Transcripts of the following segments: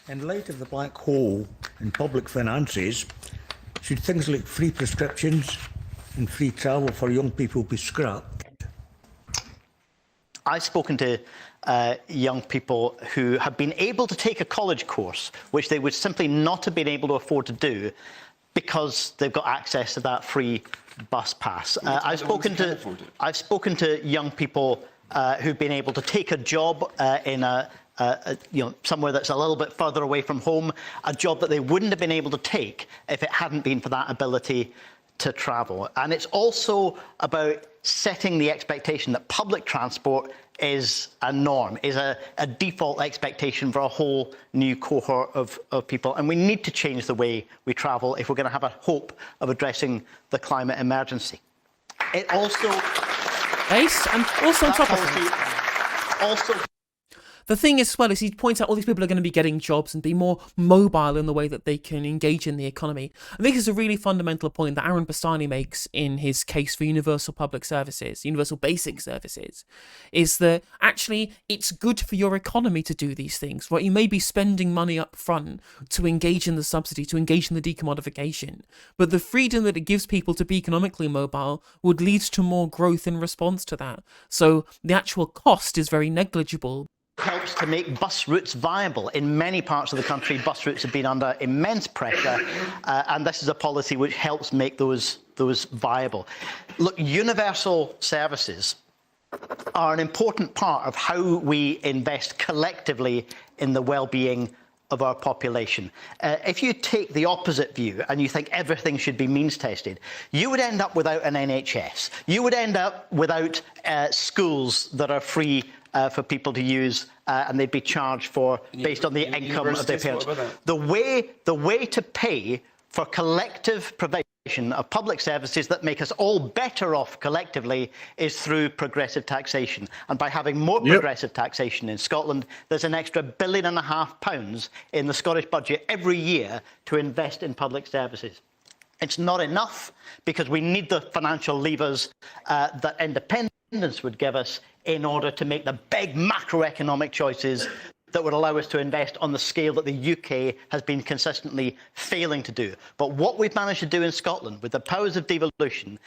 In light of the black hole in public finances, should things like free prescriptions and free travel for young people be scrapped? I've spoken to young people who have been able to take a college course, which they would simply not have been able to afford to do because they've got access to that free bus pass. I've spoken to young people who've been able to take a job in somewhere that's a little bit further away from home, a job that they wouldn't have been able to take if it hadn't been for that ability to travel. And it's also about setting the expectation that public transport is a norm, is a default expectation for a whole new cohort of people. And we need to change the way we travel if we're going to have a hope of addressing the climate emergency. It also... And also on top of that... Also... The thing is, as well, is he points out all these people are going to be getting jobs and be more mobile in the way that they can engage in the economy. I think it's a really fundamental point that Aaron Bastani makes in his case for universal public services, universal basic services, is that actually it's good for your economy to do these things, right? You may be spending money up front to engage in the subsidy, to engage in the decommodification, but the freedom that it gives people to be economically mobile would lead to more growth in response to that. So the actual cost is very negligible. Helps to make bus routes viable. In many parts of the country, bus routes have been under immense pressure, and this is a policy which helps make those viable. Look, universal services are an important part of how we invest collectively in the well-being of our population. If you take the opposite view and you think everything should be means tested, you would end up without an NHS. You would end up without schools that are free for people to use, and they'd be charged for based on the income of their parents. The way to pay for collective provision of public services that make us all better off collectively is through progressive taxation. And by having more progressive taxation in Scotland, there's an extra £1.5 billion in the Scottish budget every year to invest in public services. It's not enough because we need the financial levers that independence would give us in order to make the big macroeconomic choices that would allow us to invest on the scale that the UK has been consistently failing to do. But what we've managed to do in Scotland with the powers of devolution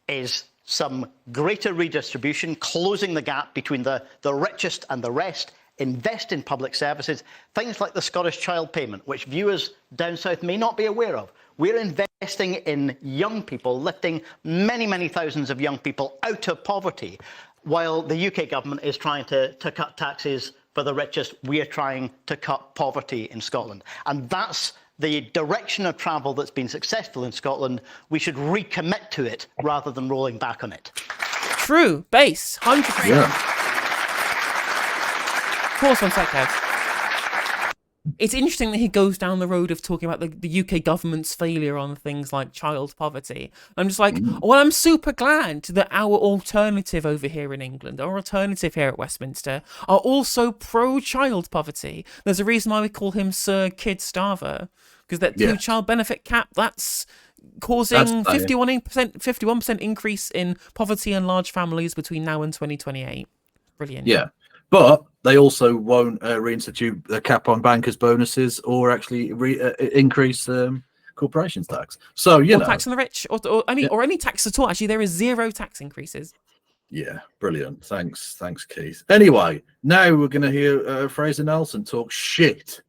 is some greater redistribution, closing the gap between the richest and the rest, invest in public services, things like the Scottish Child Payment, which viewers down south may not be aware of. We're investing in young people, lifting many, many thousands of young people out of poverty. While the UK government is trying to cut taxes for the richest, we are trying to cut poverty in Scotland. And that's the direction of travel that's been successful in Scotland. We should recommit to it rather than rolling back on it. True. Base. 100%. Yeah. Pause 1 sec, Kev. It's interesting that he goes down the road of talking about the UK government's failure on things like child poverty. I'm just like, well, I'm super glad that our alternative over here in England, our alternative here at Westminster, are also pro-child poverty. There's a reason why we call him Sir Kid Starver, because that two-child benefit cap, that's causing 51% increase in poverty in large families between now and 2028. Brilliant. Yeah. But they also won't reinstitute a cap on bankers' bonuses or actually increase corporations tax. So you know, tax on the rich, or any tax at all. Actually, there is 0 tax increases. Yeah, brilliant. Thanks, Keith. Anyway, now we're going to hear Fraser Nelson talk shit.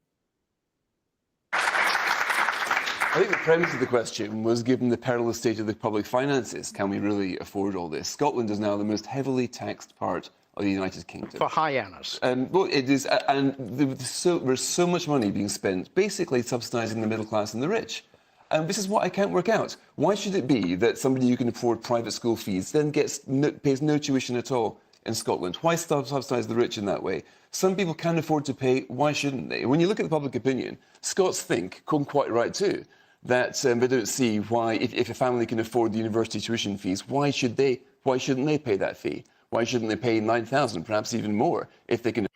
I think the premise of the question was, given the perilous state of the public finances, can we really afford all this? Scotland is now the most heavily taxed part of the United Kingdom. For high earners. Well, it is, and there's so much money being spent basically subsidising the middle class and the rich. And this is what I can't work out. Why should it be that somebody who can afford private school fees then pays no tuition at all in Scotland? Why subsidise the rich in that way? Some people can afford to pay, why shouldn't they? When you look at the public opinion, Scots think, quite right too, that they don't see why, if a family can afford the university tuition fees, why shouldn't they pay that fee? Why shouldn't they pay 9,000, perhaps even more, if they can?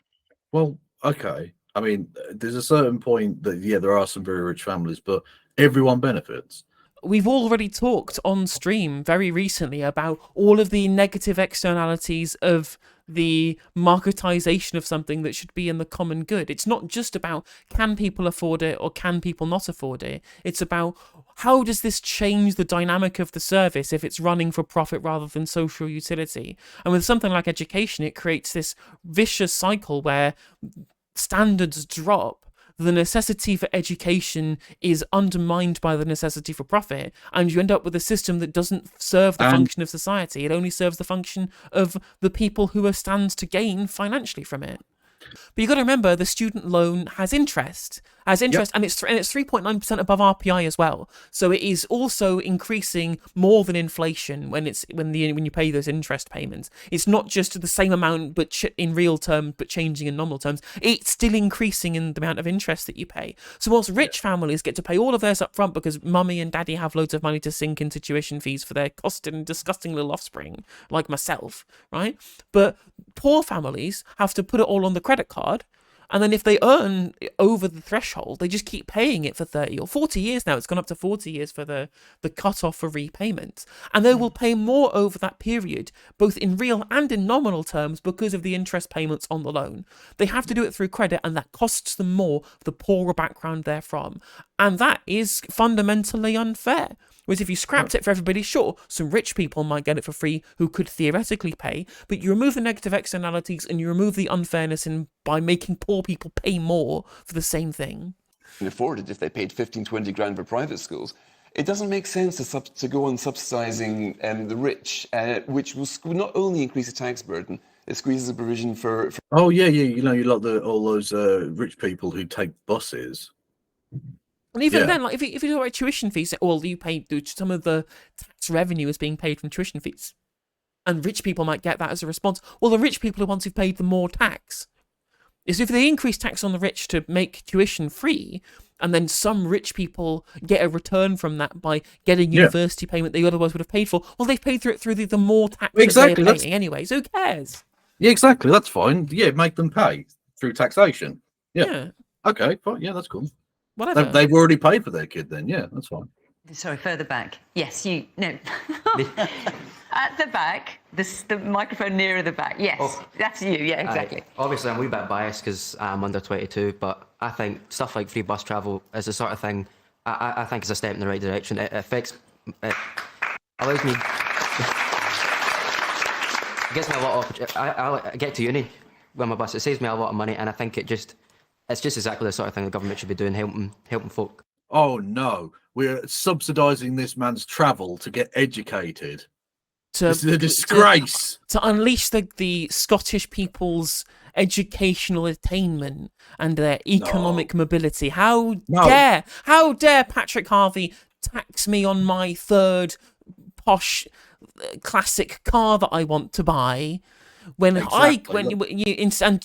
Well, okay. I mean, there's a certain point that, there are some very rich families, but everyone benefits. We've already talked on stream very recently about all of the negative externalities of the marketization of something that should be in the common good. It's not just about can people afford it or can people not afford it. It's about how does this change the dynamic of the service if it's running for profit rather than social utility. And with something like education, it creates this vicious cycle where standards drop, the necessity for education is undermined by the necessity for profit, and you end up with a system that doesn't serve the function of society. It only serves the function of the people who are stands to gain financially from it. But you've got to remember, the student loan has interest, and it's 3.9% above RPI as well. So it is also increasing more than inflation when you pay those interest payments. It's not just the same amount, but in real terms, but changing in nominal terms. It's still increasing in the amount of interest that you pay. So whilst rich families get to pay all of theirs up front because mummy and daddy have loads of money to sink into tuition fees for their costed and disgusting little offspring, like myself, right? But poor families have to put it all on the credit card, and then if they earn over the threshold, they just keep paying it for 30 or 40 years now. It's gone up to 40 years for the cut-off for repayments. And they will pay more over that period, both in real and in nominal terms, because of the interest payments on the loan. They have to do it through credit, and that costs them more the poorer background they're from. And that is fundamentally unfair. Whereas if you scrapped it for everybody, sure, some rich people might get it for free who could theoretically pay, but you remove the negative externalities and you remove the unfairness by making poor people pay more for the same thing. Can afford it if they paid 15, 20 grand for private schools. It doesn't make sense to go on subsidising the rich, which will not only increase the tax burden, it squeezes the provision for... Oh, yeah, you like all those rich people who take buses. And even then, like if you talk about tuition fees, well, you pay some of the tax revenue is being paid from tuition fees, and rich people might get that as a response. Well, the rich people are the ones who've paid the more tax. Is if they increase tax on the rich to make tuition free, and then some rich people get a return from that by getting university payment they otherwise would have paid for. Well, they've paid through the more tax that they're paying anyway. So who cares? Yeah, exactly. That's fine. Yeah, make them pay through taxation. Yeah. Okay. Fine. Yeah, that's cool. Whatever. They've already paid for their kid then. Yeah, that's fine. Sorry, further back. Yes, no. At the back, the microphone nearer the back. Yes, that's you. Yeah, exactly. Obviously, I'm a wee bit biased because I'm under 22, but I think stuff like free bus travel is the sort of thing I think is a step in the right direction. It affects... It allows me... It gives me a lot of... I get to uni with my bus. It saves me a lot of money, and I think it's just exactly the sort of thing the government should be doing, helping folk. Oh no, we're subsidising this man's travel to get educated. This is a disgrace. To unleash the Scottish people's educational attainment and their economic mobility. How dare Patrick Harvey tax me on my third posh classic car that I want to buy? And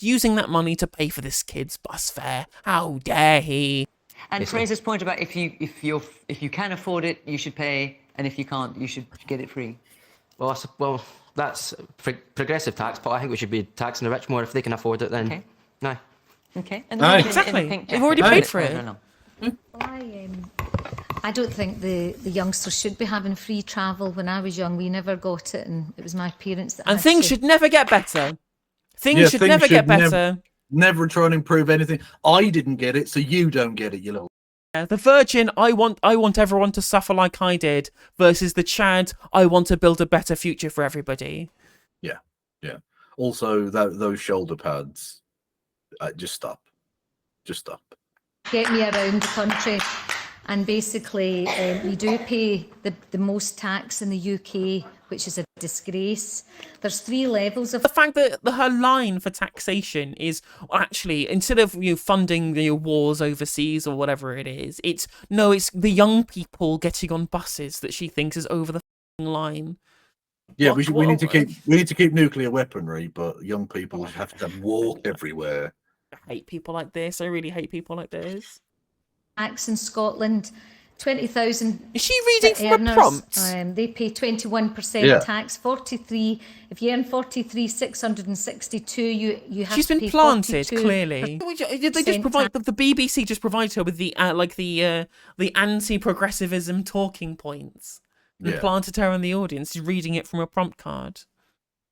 using that money to pay for this kid's bus fare, how dare he? And Fraser's point about if you can afford it, you should pay, and if you can't, you should get it free. Well, that's progressive tax, but I think we should be taxing the rich more if they can afford it. Then, no. Okay. And exactly. They've already paid for it. Well, I don't think the youngsters should be having free travel. When I was young, we never got it, and it was my parents that. And things should never get better. Things should never get better. Never try and improve anything. I didn't get it, so you don't get it, you little. The Virgin, I want everyone to suffer like I did, versus the Chad, I want to build a better future for everybody. Yeah. Also, those shoulder pads, just stop. Get me around the country, and basically we do pay the most tax in the UK, which is a disgrace. There's 3 levels of... The fact that her line for taxation is actually, instead of funding the wars overseas or whatever it is, it's the young people getting on buses that she thinks is over the line. Yeah, we need to keep nuclear weaponry, but young people have to walk everywhere. I hate people like this. I really hate people like this. Tax in Scotland, 20,000. Is she reading from a prompt? They pay 21% tax. 43. If you earn 43,662, you have. She's to been pay planted 42%. clearly. Did they just provide the BBC just provided her with the anti-progressivism talking points and planted her in the audience, reading it from a prompt card?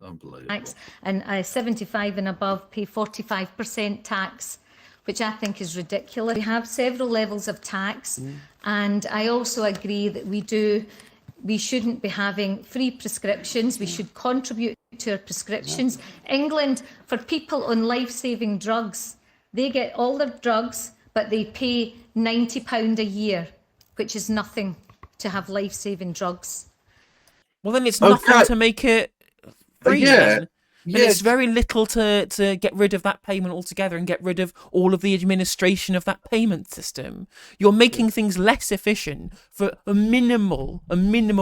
Unbelievable. tax, and 75 and above pay 45% tax, which I think is ridiculous. We have several levels of tax, and I also agree that we shouldn't be having free prescriptions. We should contribute to our prescriptions. England, for people on life-saving drugs, they get all their drugs, but they pay £90 a year, which is nothing to have life-saving drugs. Well, then it's nothing to make it free. Then. Yeah. And it's very little to get rid of that payment altogether and get rid of all of the administration of that payment system. You're making things less efficient for a minimal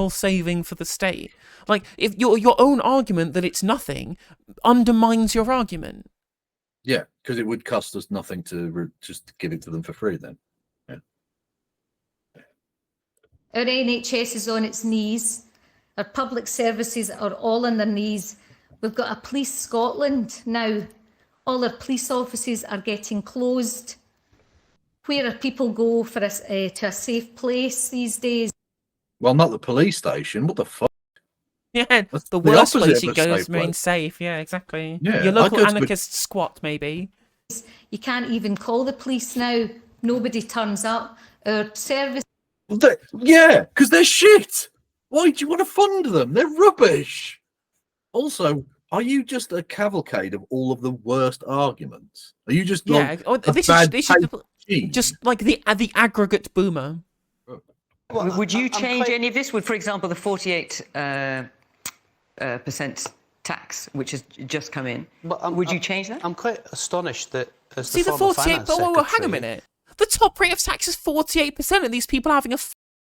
saving for the state. Like, if your own argument that it's nothing undermines your argument. Yeah, because it would cost us nothing to just give it to them for free then. Yeah. Our NHS is on its knees. Our public services are all on their knees. We've got a Police Scotland now. All our police offices are getting closed. Where are people go for to a safe place these days? Well, not the police station. What the fuck? Yeah, That's the the worst opposite place of you a go safe is remain place. safe. Yeah, exactly. Yeah, Your I local go to a- anarchist squat, maybe. You can't even call the police now. Nobody turns up. Our service. Yeah, because they're shit. Why do you want to fund them? They're rubbish. Also, are you just a cavalcade of all of the worst arguments? Are you just like this is just like the aggregate boomer. Well, would you change any of this? Would, for example, the 48% tax, which has just come in, would you change that? I'm quite astonished that as See, the 48, but hang a minute. The top rate of tax is 48%, and these people are having a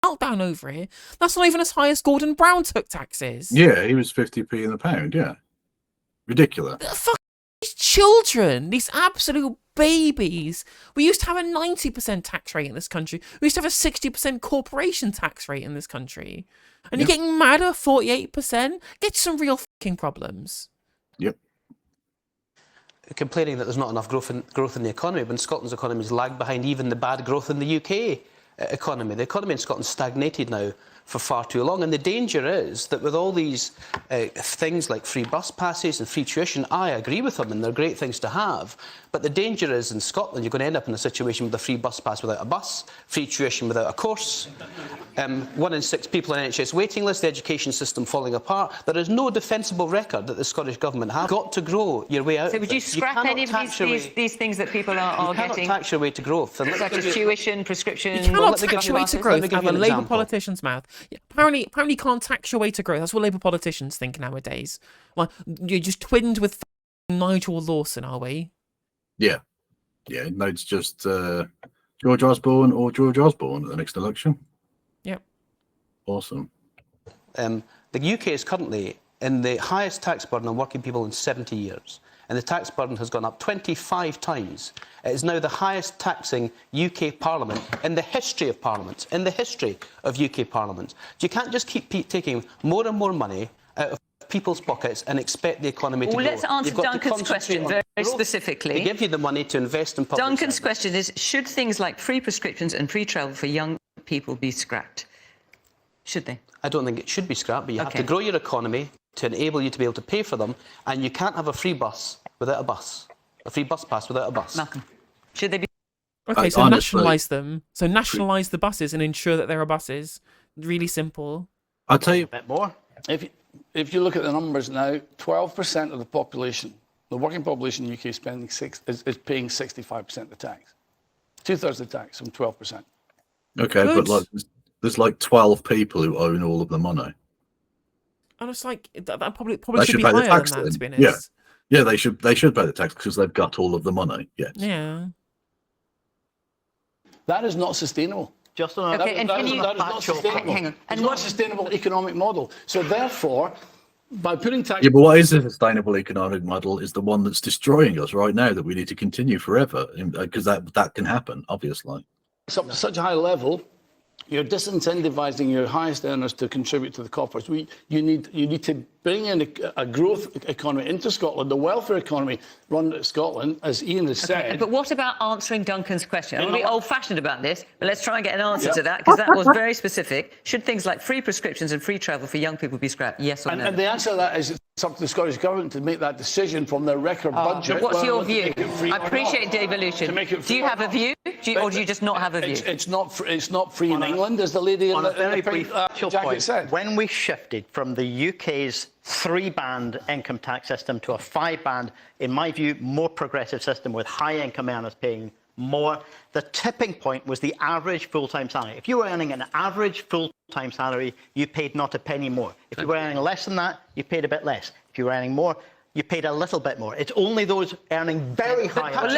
meltdown over it. That's not even as high as Gordon Brown took taxes. Yeah, he was 50p in the pound. Yeah, ridiculous. Fuck these children, these absolute babies. We used to have a 90% tax rate in this country. We used to have a 60% corporation tax rate in this country. And you're getting mad at 48%? Get some real fucking problems. Yep. Complaining that there's not enough growth in the economy when Scotland's economy is lagged behind even the bad growth in the UK economy. The economy in Scotland stagnated now for far too long, and the danger is that with all these things like free bus passes and free tuition, I agree with them and they're great things to have, but the danger is in Scotland you're going to end up in a situation with a free bus pass without a bus, free tuition without a course, 1 in 6 people on NHS waiting list, the education system falling apart. There is no defensible record that the Scottish Government have. Got to grow your way out. So would you scrap any of these things that people are getting? You cannot tax your way to growth. Such as tuition, prescription. You cannot tax your way to growth out of a Labour example. politician's mouth. Yeah, apparently you can't tax your way to growth. That's what Labour politicians think nowadays. Like, you're just twinned with Nigel Lawson, are we? Yeah. Yeah, no, it's just George Osborne or George Osborne at the next election. Yep. Awesome. The UK is currently in the highest tax burden on working people in 70 years. And the tax burden has gone up 25 times. It is now the highest taxing UK Parliament in the history of Parliaments, in the history of UK Parliaments. You can't just keep taking more and more money out of people's pockets and expect the economy to grow. Well, let's answer You've got to Duncan's concentrate question on very growth. specifically. They give you the money to invest in public Duncan's service. question is, should things like free prescriptions and free travel for young people be scrapped? Should they? I don't think it should be scrapped, but you have to grow your economy to enable you to be able to pay for them, and you can't have a free bus without a bus, a free bus pass without a bus. Malcolm, should they be? Okay, so nationalise them. So nationalise the buses and ensure that there are buses. Really simple. I'll tell you a bit more. If you look at the numbers now, 12% of the population, the working population in the UK is paying 65% of the tax. 2/3 of the tax from 12%. Okay, Good. but like there's like 12 people who own all of the money. And it's like that probably They should be pay the higher tax than that, to be then. honest. Yeah, they should pay the tax because they've got all of the money. Yes. Yeah. That is not sustainable. Just on Okay, and can you- that is not sustainable. Hang on. It's not a sustainable economic model. So therefore, by putting tax... Yeah, but what is a sustainable economic model is the one that's destroying us right now that we need to continue forever because that can happen, obviously. It's up to such a high level, you're disincentivizing your highest earners to contribute to the coffers. You need to bring in a growth economy into Scotland, the welfare economy run at Scotland, as Ian has said. But what about answering Duncan's question? I'm going to be old-fashioned about this, but let's try and get an answer to that, because that was very specific. Should things like free prescriptions and free travel for young people be scrapped? Yes or no? And the answer to that is It's up to the Scottish Government to make that decision from their record budget. What's your whether they view? make it free I or appreciate not. devolution. To make it Do free you or have a not. view? Or do you just not have a view? It's not free in England, as the lady in On a the very pink, brief jacket point, said. when we shifted from the UK's 3-band income tax system to a 5-band, in my view, more progressive system with high income earners paying more, the tipping point was the average full-time salary. If you were earning an average full-time salary, you paid not a penny more. If you were earning less than that, you paid a bit less. If you were earning more, you paid a little bit more. It's only those earning very high Well,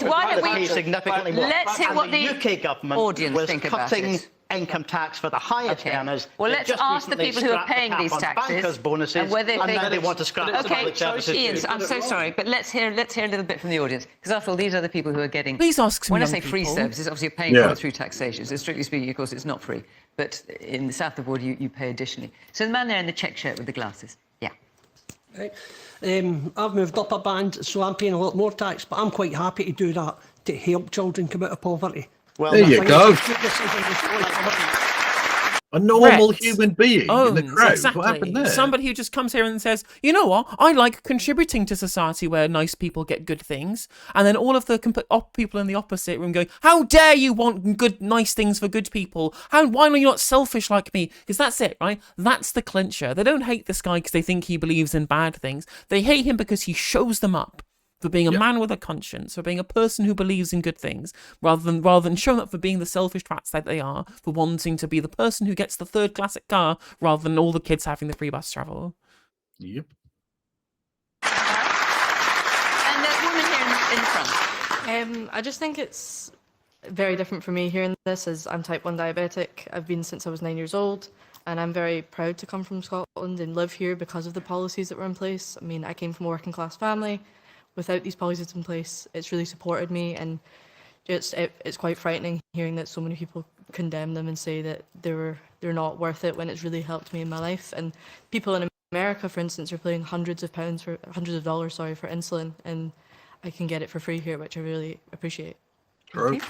why don't we pay significantly more. Let's hear And what the UK government audience was think about cutting it. income tax for the highest earners. Well, They let's just ask the recently people who are scrapped the paying cap these on taxes bankers' bonuses, and whether they think now they want to scrap the Okay, public services. Ian, I'm so sorry, but let's hear a little bit from the audience, because after all, these are the people who are getting. Please ask some When I young say free people. services, obviously you're paying for it through taxation. So strictly speaking, of course, it's not free. But in the south of the border, you pay additionally. So the man there in the check shirt with the glasses. Yeah. Right. I've moved up a band, so I'm paying a lot more tax, but I'm quite happy to do that to help children come out of poverty. Well, there you go. A normal Brett human being in the crowd. Exactly. What happened there? Somebody who just comes here and says, you know what, I like contributing to society where nice people get good things. And then all of the people in the opposite room going, how dare you want good, nice things for good people? Why are you not selfish like me? Because that's it, right? That's the clincher. They don't hate this guy because they think he believes in bad things. They hate him because he shows them up for being a man with a conscience, for being a person who believes in good things, rather than showing up for being the selfish twats that they are, for wanting to be the person who gets the third classic car, rather than all the kids having the free bus travel. Yep. And the woman here in front. I just think it's very different for me hearing this, as I'm type 1 diabetic. I've been since I was 9 years old, and I'm very proud to come from Scotland and live here because of the policies that were in place. I mean, I came from a working class family. Without these policies in place, it's really supported me, and it's quite frightening hearing that so many people condemn them and say that they're not worth it, when it's really helped me in my life. And people in America, for instance, are paying hundreds of dollars for insulin, and I can get it for free here, which I really appreciate. True.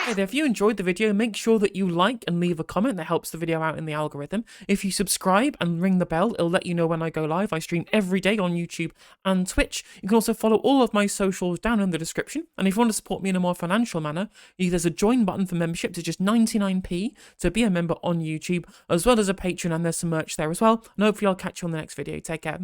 Hey there, if you enjoyed the video, make sure that you like and leave a comment. That helps the video out in the algorithm. If you subscribe and ring the bell, it'll let you know when I go live. I stream every day on YouTube and Twitch. You can also follow all of my socials down in the description. And if you want to support me in a more financial manner, there's a join button for membership to just 99p to be a member on YouTube, as well as a Patreon, and there's some merch there as well. And hopefully I'll catch you on the next video. Take care.